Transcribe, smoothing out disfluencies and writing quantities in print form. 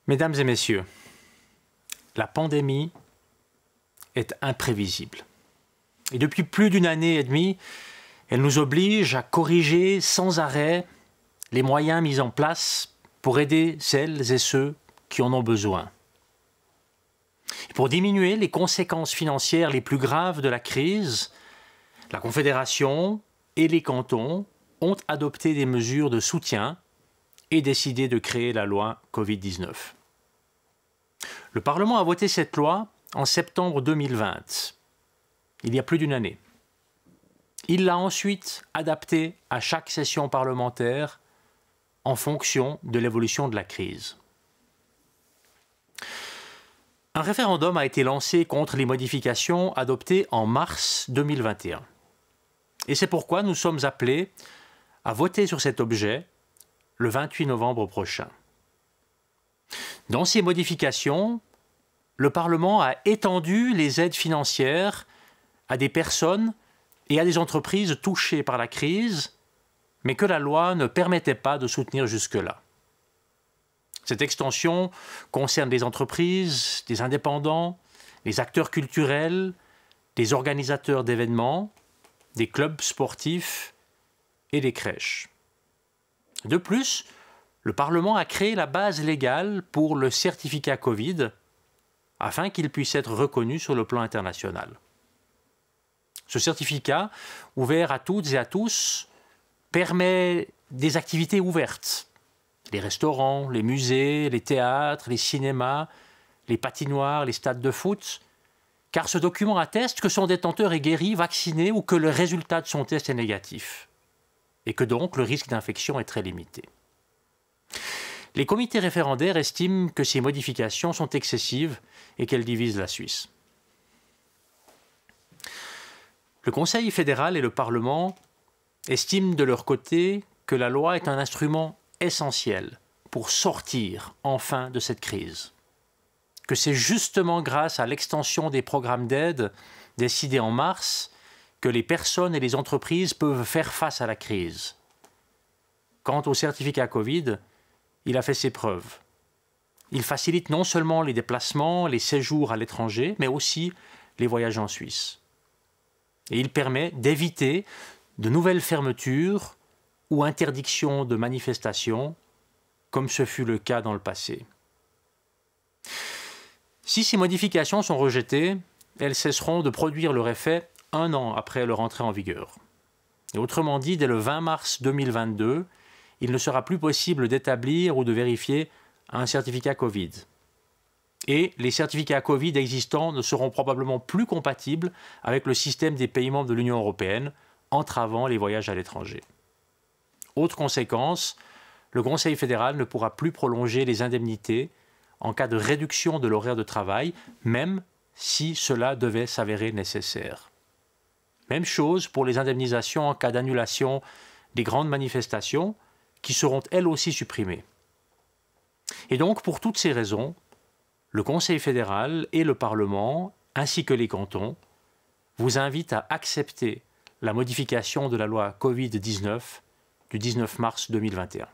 Mesdames et messieurs, la pandémie est imprévisible. Et depuis plus d'une année et demie, elle nous oblige à corriger sans arrêt les moyens mis en place pour aider celles et ceux qui en ont besoin. Et pour diminuer les conséquences financières les plus graves de la crise, la Confédération et les cantons ont adopté des mesures de soutien et décidé de créer la loi Covid-19. Le Parlement a voté cette loi en septembre 2020, il y a plus d'une année. Il l'a ensuite adaptée à chaque session parlementaire en fonction de l'évolution de la crise. Un référendum a été lancé contre les modifications adoptées en mars 2021. Et c'est pourquoi nous sommes appelés à voter sur cet objet le 28 novembre prochain. Dans ces modifications, le Parlement a étendu les aides financières à des personnes et à des entreprises touchées par la crise, mais que la loi ne permettait pas de soutenir jusque-là. Cette extension concerne les entreprises, les indépendants, les acteurs culturels, les organisateurs d'événements, des clubs sportifs et les crèches. De plus, le Parlement a créé la base légale pour le certificat Covid afin qu'il puisse être reconnu sur le plan international. Ce certificat, ouvert à toutes et à tous, permet des activités ouvertes. Les restaurants, les musées, les théâtres, les cinémas, les patinoires, les stades de foot, car ce document atteste que son détenteur est guéri, vacciné ou que le résultat de son test est négatif, et que donc le risque d'infection est très limité. Les comités référendaires estiment que ces modifications sont excessives et qu'elles divisent la Suisse. Le Conseil fédéral et le Parlement estiment de leur côté que la loi est un instrument essentiel pour sortir enfin de cette crise. Que c'est justement grâce à l'extension des programmes d'aide décidés en mars que les personnes et les entreprises peuvent faire face à la crise. Quant au certificat Covid, il a fait ses preuves. Il facilite non seulement les déplacements, les séjours à l'étranger, mais aussi les voyages en Suisse. Et il permet d'éviter de nouvelles fermetures ou interdictions de manifestations, comme ce fut le cas dans le passé. Si ces modifications sont rejetées, elles cesseront de produire leur effet 1 an après leur entrée en vigueur. Et autrement dit, dès le 20 mars 2022, il ne sera plus possible d'établir ou de vérifier un certificat Covid. Et les certificats Covid existants ne seront probablement plus compatibles avec le système des pays membres de l'Union européenne, entravant les voyages à l'étranger. Autre conséquence, le Conseil fédéral ne pourra plus prolonger les indemnités en cas de réduction de l'horaire de travail, même si cela devait s'avérer nécessaire. Même chose pour les indemnisations en cas d'annulation des grandes manifestations, qui seront elles aussi supprimées. Et donc, pour toutes ces raisons, le Conseil fédéral et le Parlement, ainsi que les cantons, vous invitent à accepter la modification de la loi Covid-19 du 19 mars 2021.